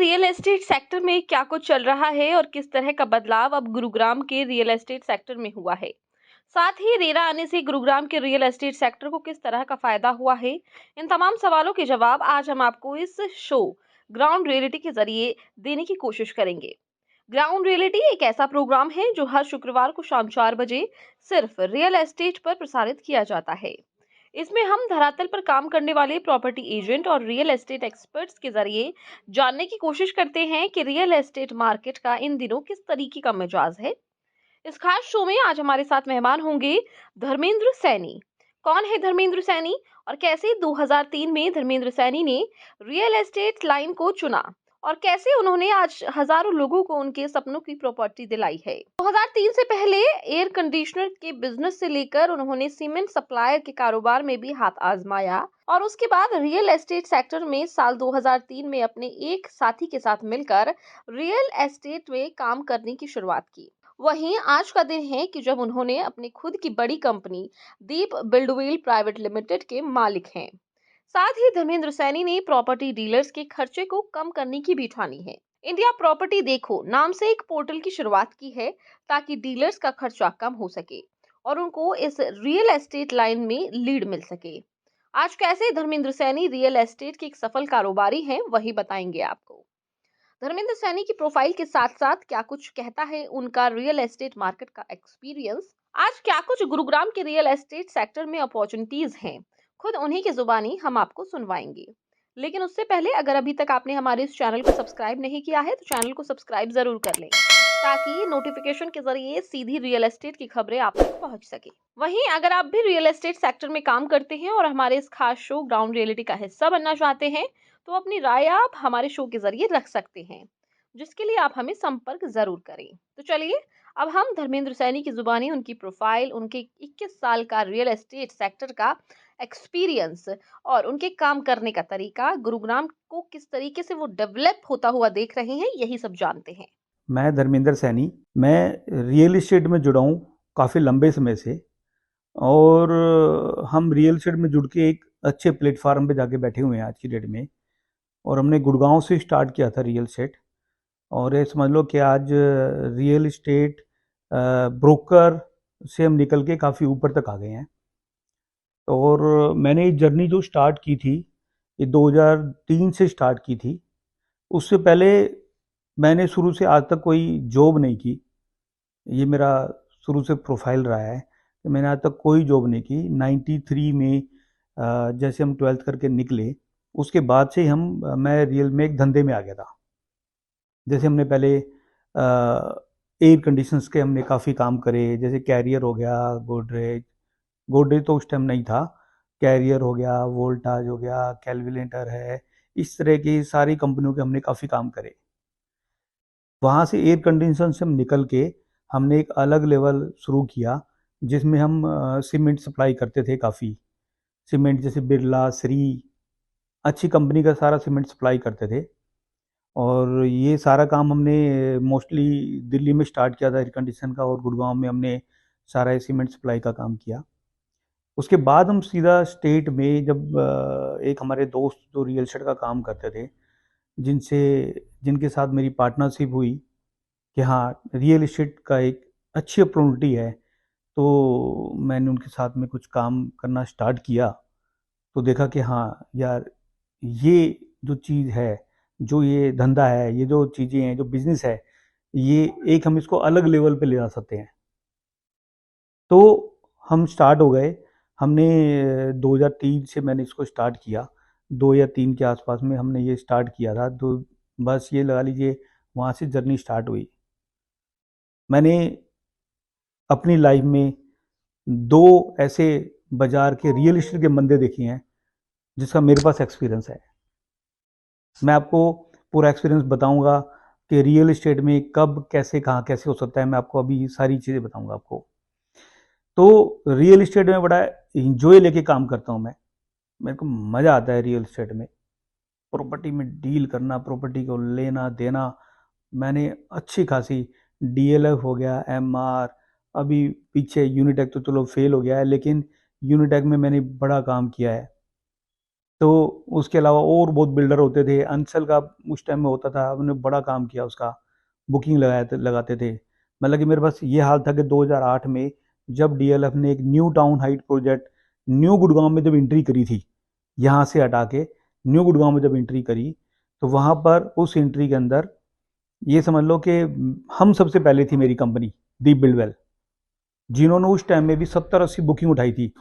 Real estate sector में क्या कुछ चल रहा है और किस तरह का बदलाव अब गुरुग्राम के रियल एस्टेट सेक्टर में हुआ है। साथ ही रेरा आने से गुरुग्राम के रियल एस्टेट सेक्टर को किस तरह का फायदा हुआ है। इन तमाम सवालों के जवाब आज हम आपको इस शो ग्राउंड रियलिटी के जरिए देने की कोशिश करेंगे। ग्राउंड रियलिटी एक ऐसा प्रोग्राम है जो हर शुक्रवार को शाम 4 बजे सिर्फ रियल एस्टेट पर प्रसारित किया जाता है। इसमें हम धरातल पर काम करने वाले प्रॉपर्टी एजेंट और रियल एस्टेट एक्सपर्ट्स के जरिए जानने की कोशिश करते हैं कि रियल एस्टेट मार्केट का इन दिनों किस तरीके का मिजाज है। इस खास शो में आज हमारे साथ मेहमान होंगे धर्मेंद्र सैनी। कौन है धर्मेंद्र सैनी और कैसे 2003 में धर्मेंद्र सैनी ने रियल एस्टेट लाइन को चुना और कैसे उन्होंने आज हजारों लोगों को उनके सपनों की प्रॉपर्टी दिलाई है। 2003 से पहले एयर कंडीशनर के बिजनेस से लेकर उन्होंने सीमेंट सप्लायर के कारोबार में भी हाथ आजमाया और उसके बाद रियल एस्टेट सेक्टर में साल 2003 में अपने एक साथी के साथ मिलकर रियल एस्टेट में काम करने की शुरुआत की। वहीं आज का दिन है कि जब उन्होंने अपनी खुद की बड़ी कंपनी दीप बिल्डवेल प्राइवेट लिमिटेड के मालिक हैं। साथ ही धर्मेंद्र सैनी ने प्रॉपर्टी डीलर्स के खर्चे को कम करने की भी ठानी है। इंडिया प्रॉपर्टी देखो नाम से एक पोर्टल की शुरुआत की है ताकि डीलर्स का खर्चा कम हो सके और उनको इस रियल एस्टेट लाइन में लीड मिल सके। आज कैसे धर्मेंद्र सैनी रियल एस्टेट के एक सफल कारोबारी हैं वही बताएंगे आपको। धर्मेंद्र सैनी की प्रोफाइल के साथ साथ क्या कुछ कहता है उनका रियल एस्टेट मार्केट का एक्सपीरियंस। आज क्या कुछ गुरुग्राम के रियल एस्टेट सेक्टर में अपॉर्चुनिटीज हैं, खुद उन्हीं की जुबानी हम आपको सुनवाएंगे। लेकिन उससे पहले अगर अभी तक आपने हमारे इस चैनल को सब्सक्राइब नहीं किया है तो चैनल को सब्सक्राइब जरूर कर लें ताकि नोटिफिकेशन के जरिए सीधी रियल एस्टेट की खबरें आप तक पहुंच सके। वहीं अगर आप भी रियल एस्टेट सेक्टर में काम करते हैं और हमारे इस खास शो ग्राउंड रियलिटी का हिस्सा बनना चाहते हैं तो अपनी राय आप हमारे शो के जरिए रख सकते हैं, जिसके लिए आप हमें संपर्क जरूर करें। तो चलिए अब हम धर्मेंद्र सैनी की जुबानी उनकी प्रोफाइल, उनके 21 साल का रियल एस्टेट सेक्टर का एक्सपीरियंस और उनके काम करने का तरीका, गुरुग्राम को किस तरीके से वो डेवलप होता हुआ देख रहे हैं, यही सब जानते हैं। मैं धर्मेंद्र सैनी, मैं रियल इस्टेट में जुड़ा हूँ काफ़ी लंबे समय से। और हम रियल इस्टेट में जुड़ के एक अच्छे प्लेटफार्म पे जाके बैठे हुए हैं आज की डेट में। और हमने गुड़गांव से स्टार्ट किया था रियल इस्टेट, और ये समझ लो कि आज रियल इस्टेट ब्रोकर से हम निकल के काफ़ी ऊपर तक आ गए हैं। और मैंने ये जर्नी जो स्टार्ट की थी ये 2003 से स्टार्ट की थी। उससे पहले मैंने शुरू से आज तक कोई जॉब नहीं की। ये मेरा शुरू से प्रोफाइल रहा है कि मैंने आज तक कोई जॉब नहीं की। 93 में जैसे हम 12th करके निकले, उसके बाद से मैं रियल में एक धंधे में आ गया था। जैसे हमने पहले एयर कंडीशंस के हमने काफ़ी काम करे, जैसे कैरियर हो गया, गोदरेज। गोदरेज तो उस टाइम नहीं था। कैरियर हो गया, वोल्टाज हो गया, कैलविलेटर है, इस तरह की सारी कंपनियों के हमने काफ़ी काम करे। वहाँ से एयर कंडीशन से हम निकल के हमने एक अलग लेवल शुरू किया, जिसमें हम सीमेंट सप्लाई करते थे। काफ़ी सीमेंट जैसे बिरला, श्री, अच्छी कंपनी का सारा सीमेंट सप्लाई करते थे। और ये सारा काम हमने मोस्टली दिल्ली में स्टार्ट किया था एयर कंडीशन का, और गुड़गांव में हमने सारा सीमेंट सप्लाई का काम किया। उसके बाद हम सीधा स्टेट में, जब एक हमारे दोस्त जो रियल एस्टेट का काम करते थे, जिनसे जिनके साथ मेरी पार्टनरशिप हुई कि हाँ रियल इस्टेट का एक अच्छी अपॉर्चुनिटी है, तो मैंने उनके साथ में कुछ काम करना स्टार्ट किया। तो देखा कि हाँ यार, ये जो चीज़ है, जो ये धंधा है, ये जो चीज़ें हैं, जो बिजनेस है, ये एक हम इसको अलग लेवल पे ले जा सकते हैं। तो हम स्टार्ट हो गए। हमने 2003 से मैंने इसको स्टार्ट किया। 2 या 3 के आसपास में हमने ये स्टार्ट किया था। तो बस ये लगा लीजिए वहाँ से जर्नी स्टार्ट हुई। मैंने अपनी लाइफ में 2 ऐसे बाज़ार के रियल एस्टेट के बंदे देखे हैं जिसका मेरे पास एक्सपीरियंस है। मैं आपको पूरा एक्सपीरियंस बताऊंगा कि रियल एस्टेट में कब, कैसे, कहाँ, कैसे हो सकता है। मैं आपको अभी सारी चीज़ें बताऊंगा आपको। तो रियल एस्टेट में बड़ा इंजॉय लेके काम करता हूँ मैं। मेरे को मज़ा आता है रियल एस्टेट में, प्रॉपर्टी में डील करना, प्रॉपर्टी को लेना देना। मैंने अच्छी खासी डीएलएफ हो गया, एमआर, अभी पीछे यूनिटेक तो चलो फेल हो गया है, लेकिन यूनिटेक में मैंने बड़ा काम किया है। तो उसके अलावा और बहुत बिल्डर होते थे। अंचल का उस टाइम में होता था, उन्होंने बड़ा काम किया उसका, बुकिंग लगाते थे। मतलब कि मेरे पास ये हाल था कि 2008 में जब डीएलएफ ने एक new town height project new Gurgaon में जब एंट्री करी थी, यहाँ से हटा के न्यू गुड़गांव में जब एंट्री करी, तो वहाँ पर उस एंट्री के अंदर ये समझ लो कि हम सबसे पहले थी मेरी कंपनी दीप बिल्डवेल, जिन्होंने उस टाइम में भी 70-80 बुकिंग उठाई थी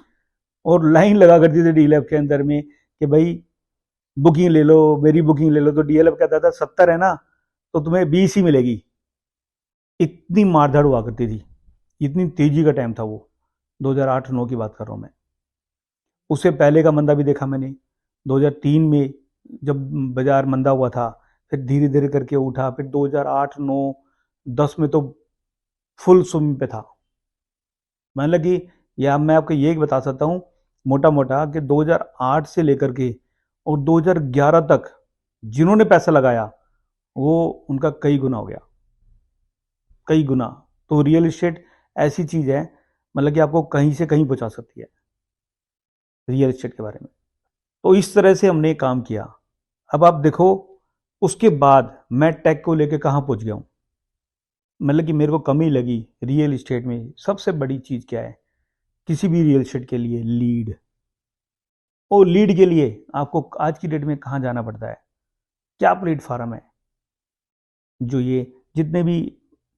और लाइन लगा करती थी डीएलएफ के अंदर में कि भाई बुकिंग ले लो, मेरी बुकिंग ले लो। तो डीएलएफ कहता था 70 है ना तो तुम्हें 20 ही मिलेगी। इतनी मारधाड़ हुआ करती थी, इतनी तेजी का टाइम था वो, 2008-9 की बात कर रहा हूँ मैं। उससे पहले का मंदा भी देखा मैंने, 2003 में जब बाजार मंदा हुआ था, फिर धीरे धीरे करके उठा, फिर 2008, 9, 10 में तो फुल स्विंग पे था। मतलब कि या मैं आपको ये बता सकता हूँ मोटा मोटा कि 2008 से लेकर के और 2011 तक जिन्होंने पैसा लगाया वो उनका कई गुना हो गया, कई गुना। तो रियल इस्टेट ऐसी चीज है, मतलब कि आपको कहीं से कहीं पहुंचा सकती है रियल इस्टेट के बारे में। तो इस तरह से हमने काम किया। अब आप देखो उसके बाद मैं टेक को लेके कहाँ पहुंच गया हूँ। मतलब कि मेरे को कमी लगी रियल इस्टेट में। सबसे बड़ी चीज क्या है किसी भी रियल इस्टेट के लिए? लीड। और लीड के लिए आपको आज की डेट में कहाँ जाना पड़ता है? क्या प्लेटफॉर्म है? जो ये जितने भी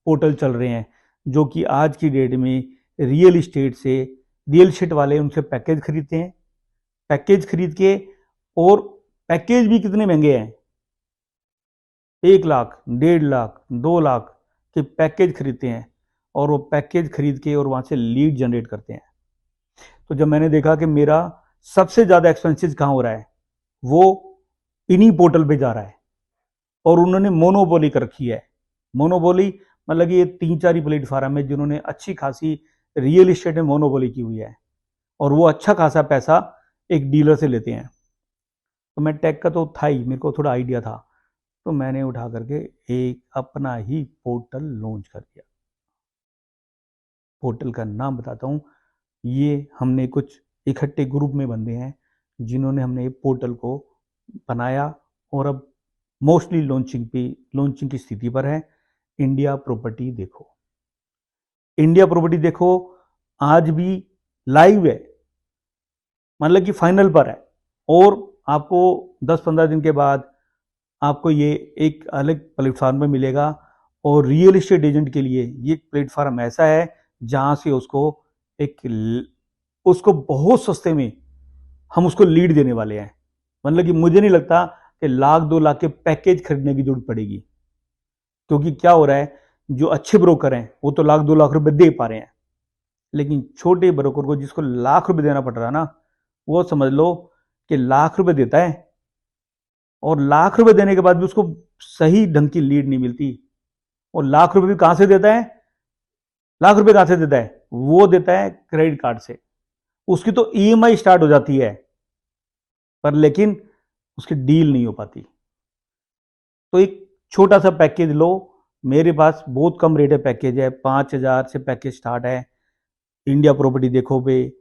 पोर्टल चल रहे हैं, जो कि आज की डेट में रियल इस्टेट वाले उनसे पैकेज खरीदते हैं, पैकेज खरीद के, और पैकेज भी कितने महंगे हैं, 1 लाख, 1.5 लाख, 2 लाख के पैकेज खरीदते हैं, और वो पैकेज खरीद के और वहां से लीड जनरेट करते हैं। तो जब मैंने देखा कि मेरा सबसे ज्यादा एक्सपेंसिव कहाँ हो रहा है, वो इन्हीं पोर्टल पे जा रहा है, और उन्होंने मोनोपोली कर रखी है। मोनोपोली मतलब कि ये 3-4 ही प्लेटफॉर्म है जिन्होंने अच्छी खासी रियल इस्टेट में मोनोपोली की हुई है, और वो अच्छा खासा पैसा एक डीलर से लेते हैं। तो मैं टेक का तो था ही, मेरे को थोड़ा आइडिया था, तो मैंने उठा करके एक अपना ही पोर्टल लॉन्च कर दिया। पोर्टल का नाम बताता हूँ, ये हमने कुछ इकट्ठे ग्रुप में बंदे हैं जिन्होंने हमने पोर्टल को बनाया, और अब मोस्टली लॉन्चिंग की स्थिति पर है। इंडिया प्रॉपर्टी देखो, इंडिया प्रॉपर्टी देखो आज भी लाइव है, मतलब कि फाइनल पर है। और आपको 10-15 दिन के बाद आपको ये एक अलग प्लेटफॉर्म पे मिलेगा। और रियल एस्टेट एजेंट के लिए ये प्लेटफॉर्म ऐसा है जहां से उसको बहुत सस्ते में हम उसको लीड देने वाले हैं। मतलब कि मुझे नहीं लगता कि 1-2 लाख के पैकेज खरीदने की जरूरत पड़ेगी, क्योंकि क्या हो रहा है, जो अच्छे ब्रोकर हैं वो तो 1-2 लाख रुपए दे पा रहे हैं, लेकिन छोटे ब्रोकर को जिसको लाख रुपए देना पड़ रहा है ना, वो समझ लो कि लाख रुपए देता है, और लाख रुपए देने के बाद भी उसको सही ढंग की लीड नहीं मिलती। और लाख रुपए भी कहां से देता है? लाख रुपए कहां से देता है? वो देता है क्रेडिट कार्ड से। उसकी तो ईएमआई स्टार्ट हो जाती है, पर लेकिन उसकी डील नहीं हो पाती। तो एक छोटा सा पैकेज लो, मेरे पास बहुत कम रेट है, पैकेज है 5,000 से पैकेज स्टार्ट है। इंडिया प्रॉपर्टी देखो पे,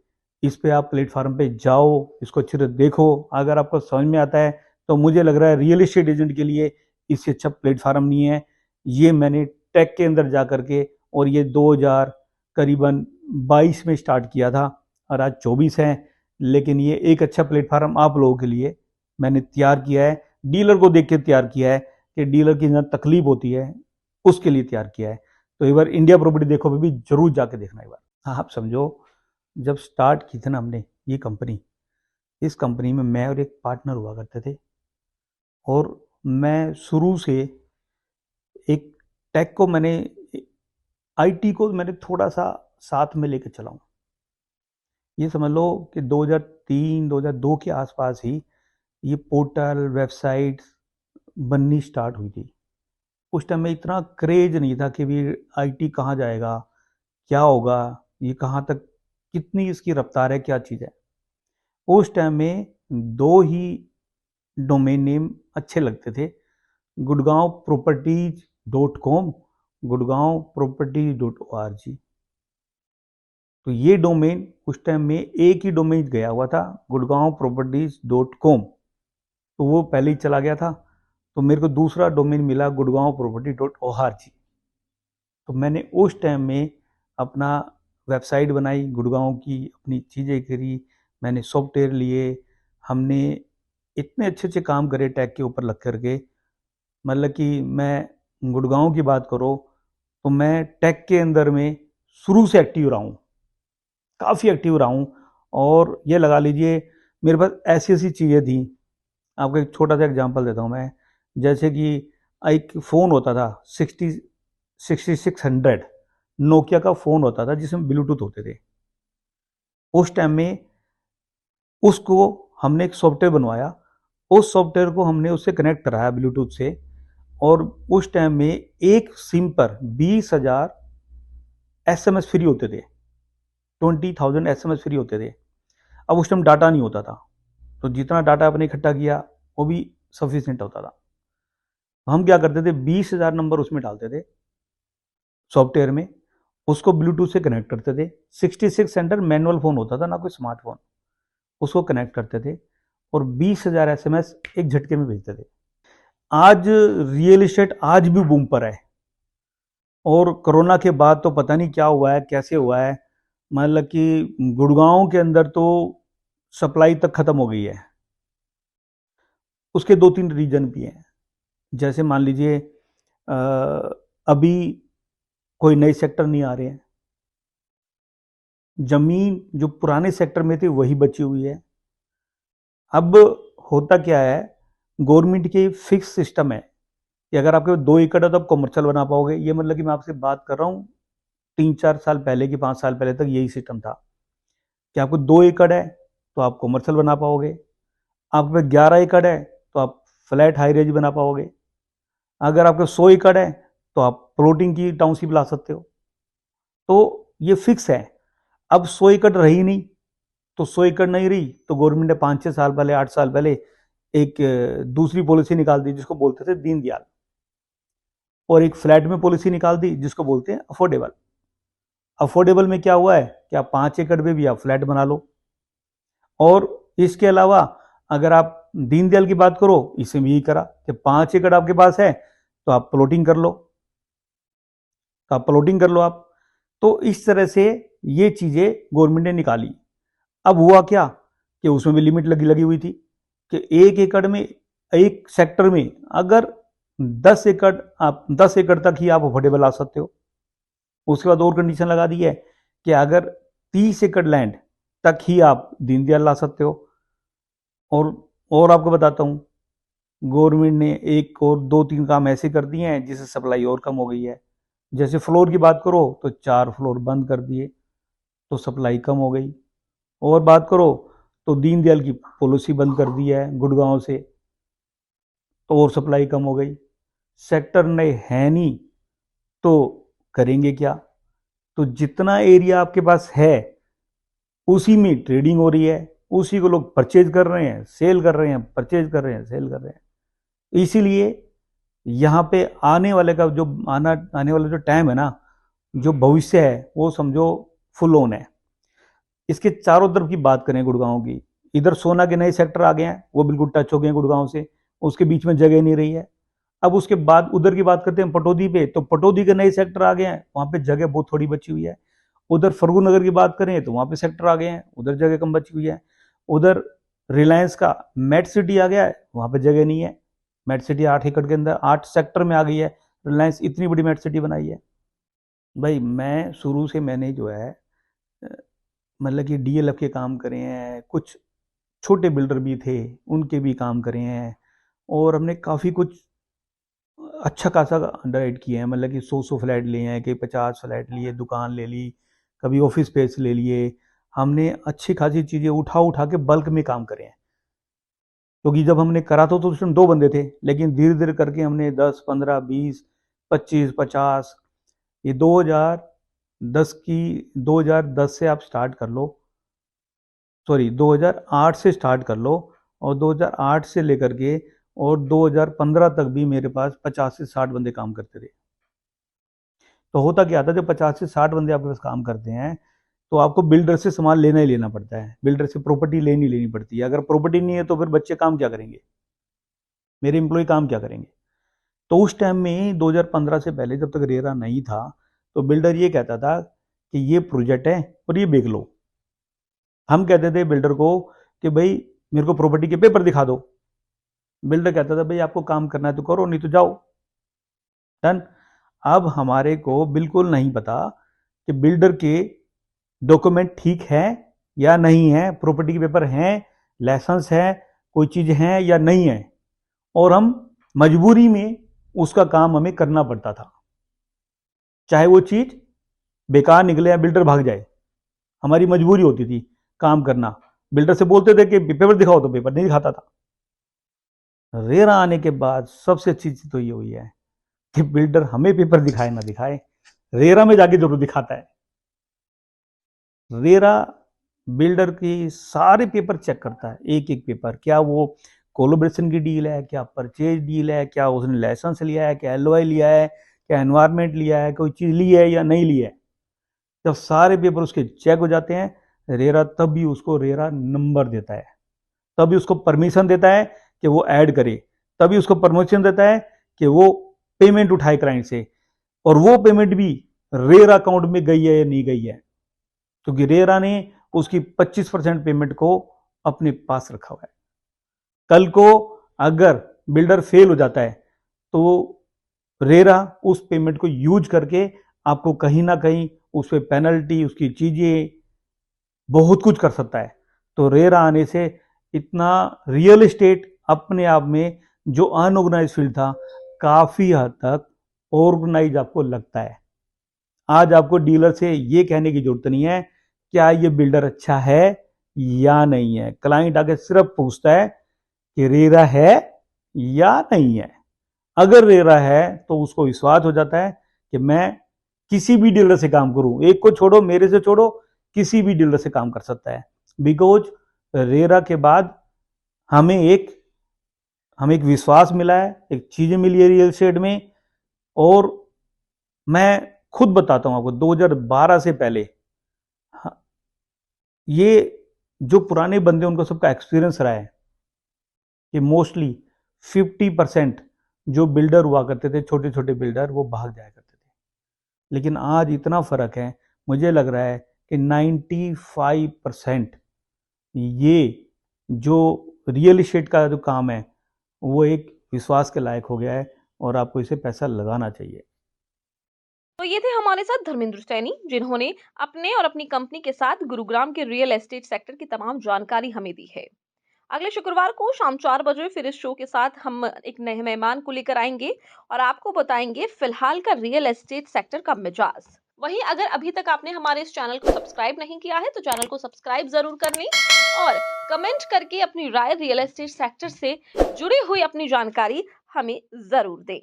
इस पे आप प्लेटफॉर्म पे जाओ, इसको अच्छे से देखो। अगर आपको समझ में आता है तो मुझे लग रहा है रियल एस्टेट एजेंट के लिए इससे अच्छा प्लेटफॉर्म नहीं है। ये मैंने टेक के अंदर जा करके, और ये 2000 करीबन 22 में स्टार्ट किया था, और आज 24 है। लेकिन ये एक अच्छा प्लेटफॉर्म आप लोगों के लिए मैंने तैयार किया है, डीलर को देख के तैयार किया है कि डीलर की जितना तकलीफ होती है उसके लिए तैयार किया है। तो एक बार इंडिया प्रॉपर्टी देखो पे भी जरूर जाके देखना एक बार। हाँ, आप समझो जब स्टार्ट की थी ना हमने ये कंपनी, इस कंपनी में मैं और एक पार्टनर हुआ करते थे, और मैं शुरू से एक टेक को मैंने, आईटी को मैंने थोड़ा सा साथ में लेकर चला हूँ। ये समझ लो कि 2003-2002 के आसपास ही ये पोर्टल वेबसाइट बननी स्टार्ट हुई थी। उस टाइम में इतना क्रेज नहीं था कि भी आईटी कहाँ जाएगा, क्या होगा, ये कहाँ तक, कितनी इसकी रफ्तार है, क्या चीज़ है। उस टाइम में 2 ही डोमेन नेम अच्छे लगते थे, gurgaonproperties.com, gurgaonproperties.org। तो ये डोमेन उस टाइम में एक ही डोमेन गया हुआ था, gurgaonproperties.com, तो वो पहले ही चला गया था। तो मेरे को दूसरा डोमेन मिला gurgaonproperty.org। तो मैंने उस टाइम में अपना वेबसाइट बनाई, गुड़गांव की अपनी चीज़ें करी, मैंने सॉफ्टवेयर लिए, हमने इतने अच्छे अच्छे काम करे टैग के ऊपर लग करके। मतलब कि मैं गुड़गांव की बात करो तो मैं टैग के अंदर में शुरू से एक्टिव रहा हूँ, काफ़ी एक्टिव रहा हूँ। और ये लगा लीजिए मेरे पास ऐसी ऐसी चीज़ें थी। आपको एक छोटा सा एग्जांपल देता हूँ मैं। जैसे कि एक फ़ोन होता था 6600, नोकिया का फ़ोन होता था जिसमें ब्लूटूथ होते थे। उस टाइम में उसको हमने एक सॉफ्टवेयर बनवाया, उस सॉफ्टवेयर को हमने उससे कनेक्ट कराया ब्लूटूथ से, और उस टाइम में एक सिम पर 20,000 एसएमएस फ्री होते थे, 20,000 एसएमएस फ्री होते थे। अब उस टाइम डाटा नहीं होता था, तो जितना डाटा आपने इकट्ठा किया वो भी सफिशियंट होता था। हम क्या करते थे, 20,000 नंबर उसमें डालते थे सॉफ्टवेयर में, उसको ब्लूटूथ से कनेक्ट करते थे। 66 सेंटर मैनुअल फ़ोन होता था, ना कोई स्मार्टफोन, उसको कनेक्ट करते थे और 20,000 एसएमएस एक झटके में भेजते थे। आज रियल इस्टेट आज भी बूम पर है, और कोरोना के बाद तो पता नहीं क्या हुआ है, कैसे हुआ है। मतलब कि गुड़गांव के अंदर तो सप्लाई तक खत्म हो गई है। उसके दो तीन रीजन भी हैं। जैसे मान लीजिए अभी कोई नए सेक्टर नहीं आ रहे हैं, जमीन जो पुराने सेक्टर में थी वही बची हुई है। अब होता क्या है, गवर्नमेंट के फिक्स सिस्टम है कि अगर आपके 2 एकड़ है तो आप कमर्शियल बना पाओगे। ये मतलब कि मैं आपसे बात कर रहा हूँ 3-4 साल पहले की, 5 साल पहले तक यही सिस्टम था कि आपको 2 एकड़ है तो आप कमर्शियल बना पाओगे, आपके पास 11 एकड़ है तो आप फ्लैट हाई रेज बना पाओगे, अगर आपके 100 एकड़ है तो आप प्लॉटिंग की टाउनशिप ला सकते हो। तो ये फिक्स है। अब 100 एकड़ रही नहीं, तो 100 एकड़ नहीं रही तो गवर्नमेंट ने 5-6 साल पहले, 8 साल पहले एक दूसरी पॉलिसी निकाल दी जिसको बोलते थे दीनदयाल, और एक फ्लैट में पॉलिसी निकाल दी जिसको बोलते हैं अफोर्डेबल। अफोर्डेबल में क्या हुआ है कि आप 5 एकड़ में भी आप फ्लैट बना लो, और इसके अलावा अगर आप दीनदयाल की बात करो, इसे भी यही करा कि 5 एकड़ आपके पास है तो आप प्लॉटिंग कर लो, तो आप प्लॉटिंग कर लो आप। तो इस तरह से ये चीजें गवर्नमेंट ने निकाली। अब हुआ क्या कि उसमें भी लिमिट लगी लगी हुई थी कि 1 एकड़ में, एक सेक्टर में अगर 10 एकड़, आप 10 एकड़ तक ही आप अफोर्डेबल आ सकते हो। उसके बाद और कंडीशन लगा दी है कि अगर 30 एकड़ लैंड तक ही आप दीनदयाल ला सकते हो। और आपको बताता हूँ, गवर्नमेंट ने एक और 2-3 काम ऐसे कर दिए हैं जिससे सप्लाई और कम हो गई है। जैसे फ्लोर की बात करो तो 4 फ्लोर बंद कर दिए तो सप्लाई कम हो गई, और बात करो तो दीनदयाल की पॉलिसी बंद कर दी है गुड़गांव से तो और सप्लाई कम हो गई। सेक्टर नए है नहीं तो करेंगे क्या। तो जितना एरिया आपके पास है उसी में ट्रेडिंग हो रही है, उसी को लोग परचेज कर रहे हैं, सेल कर रहे हैं, परचेज कर रहे हैं, सेल कर रहे हैं। इसीलिए यहाँ पे आने वाले का जो आने वाला जो टाइम है ना, जो भविष्य है वो समझो फुल ऑन है। इसके चारों तरफ की बात करें गुड़गांव की, इधर सोना के नए सेक्टर आ गए हैं, वो बिल्कुल टच हो गए हैं गुड़गांव से, उसके बीच में जगह नहीं रही है। अब उसके बाद उधर की बात करते हैं पटौदी पे, तो पटौदी के नए सेक्टर आ गए हैं, वहां पे जगह बहुत थोड़ी बची हुई है। उधर फरगू नगर की बात करें तो वहां पे सेक्टर आ गए हैं, उधर जगह कम बची हुई है। उधर रिलायंस का मेट सिटी आ गया है, वहां पे जगह नहीं है। मेट सिटी 8 एकड़ के अंदर 8 सेक्टर में आ गई है, रिलायंस इतनी बड़ी मेट सिटी बनाई है। भाई मैं शुरू से मैंने जो है मतलब कि डीएलएफ के काम करे हैं, कुछ छोटे बिल्डर भी थे उनके भी काम करे हैं, और हमने काफ़ी कुछ अच्छा खासा अंडर किए हैं। मतलब कि 100 फ्लैट लिए हैं, कहीं 50 फ्लैट लिए, दुकान ले ली, कभी ऑफिस स्पेस ले लिए। हमने अच्छी खासी चीज़ें उठा उठा के बल्क में काम करे हैं, क्योंकि जब हमने करा था तो उस टाइम 2 बंदे थे, लेकिन धीरे धीरे करके हमने 10, 15, 20, 25, 50, ये 2010 से आप स्टार्ट कर लो, सॉरी 2008 से स्टार्ट कर लो, और 2008 से लेकर के और 2015 तक भी मेरे पास 50 से 60 बंदे काम करते थे। तो होता क्या था, जब 50 से 60 बंदे आपके पास काम करते हैं तो आपको बिल्डर से सामान लेना ही लेना पड़ता है, बिल्डर से प्रॉपर्टी लेनी पड़ती है। अगर प्रॉपर्टी नहीं है तो फिर बच्चे काम क्या करेंगे, मेरे एम्प्लॉय काम क्या करेंगे। तो उस टाइम में 2015 से पहले जब तक रेरा नहीं था तो बिल्डर ये कहता था कि ये प्रोजेक्ट है और ये बेच लो। हम कहते थे बिल्डर को कि भाई मेरे को प्रॉपर्टी के पेपर दिखा दो। बिल्डर कहता था भाई आपको काम करना है तो करो, नहीं तो जाओ, डन। अब हमारे को बिल्कुल नहीं पता कि बिल्डर के डॉक्यूमेंट ठीक है या नहीं है, प्रॉपर्टी के पेपर हैं, लाइसेंस है, कोई चीज है या नहीं है, और हम मजबूरी में उसका काम हमें करना पड़ता था, चाहे वो चीज बेकार निकले या बिल्डर भाग जाए, हमारी मजबूरी होती थी काम करना। बिल्डर से बोलते थे कि पेपर दिखाओ तो पेपर नहीं दिखाता था। रेरा आने के बाद सबसे अच्छी चीज तो ये हुई है कि बिल्डर हमें पेपर दिखाए ना दिखाए, रेरा में जाके जरूर दिखाता है। रेरा बिल्डर की सारे पेपर चेक करता है, एक एक पेपर, क्या वो कोलोब्रेशन की डील है, क्या परचेज डील है, क्या उसने लाइसेंस लिया है, क्या एलओआई लिया है, क्या एनवायरमेंट लिया है, कोई चीज ली है या नहीं ली है। जब सारे पेपर उसके चेक हो जाते हैं, रेरा तब भी उसको रेरा नंबर देता है, तभी उसको परमिशन देता है कि वो ऐड करे, तभी उसको परमिशन देता है कि वो पेमेंट उठाए क्लाइंट से, और वो पेमेंट भी रेरा अकाउंट में गई है या नहीं गई है, क्योंकि रेरा ने उसकी 25% पेमेंट को अपने पास रखा हुआ है। कल को अगर बिल्डर फेल हो जाता है तो रेरा उस पेमेंट को यूज करके आपको कहीं ना कहीं उस पर पेनल्टी, उसकी चीजें, बहुत कुछ कर सकता है। तो रेरा आने से इतना रियल एस्टेट अपने आप में जो अनऑर्गेनाइज फील्ड था, काफी हद तक ऑर्गेनाइज आपको लगता है। आज आपको डीलर से ये कहने की जरूरत नहीं है क्या ये बिल्डर अच्छा है या नहीं है, क्लाइंट आके सिर्फ पूछता है कि रेरा है या नहीं है। अगर रेरा है तो उसको विश्वास हो जाता है कि मैं किसी भी डीलर से काम करूं, एक को छोड़ो, मेरे से छोड़ो, किसी भी डीलर से काम कर सकता है। बिकॉज रेरा के बाद हमें एक हमें एक विश्वास मिला है, एक चीजें मिली है रियल एस्टेट में। और मैं खुद बताता हूं आपको, 2012 से पहले, हाँ, ये जो पुराने बंदे उनको सबका एक्सपीरियंस रहा है कि मोस्टली 50% जो बिल्डर हुआ करते थे, छोटे छोटे बिल्डर, वो भाग जाया करते थे। लेकिन आज इतना फर्क है, मुझे लग रहा है कि 95% ये जो रियल इस्टेट का जो काम है वो एक विश्वास के लायक हो गया है, और आपको इसे पैसा लगाना चाहिए। तो ये थे हमारे साथ धर्मेंद्र सैनी, जिन्होंने अपने और अपनी कंपनी के साथ गुरुग्राम के रियल एस्टेट सेक्टर की तमाम जानकारी हमें दी है। अगले शुक्रवार को शाम 4 बजे फिर इस शो के साथ हम एक नए मेहमान को लेकर आएंगे और आपको बताएंगे फिलहाल का रियल एस्टेट सेक्टर का मिजाज। वहीं अगर अभी तक आपने हमारे इस चैनल को सब्सक्राइब नहीं किया है तो चैनल को सब्सक्राइब जरूर कर लें और कमेंट करके अपनी राय रियल एस्टेट सेक्टर से जुड़ी हुई अपनी जानकारी हमें जरूर दें।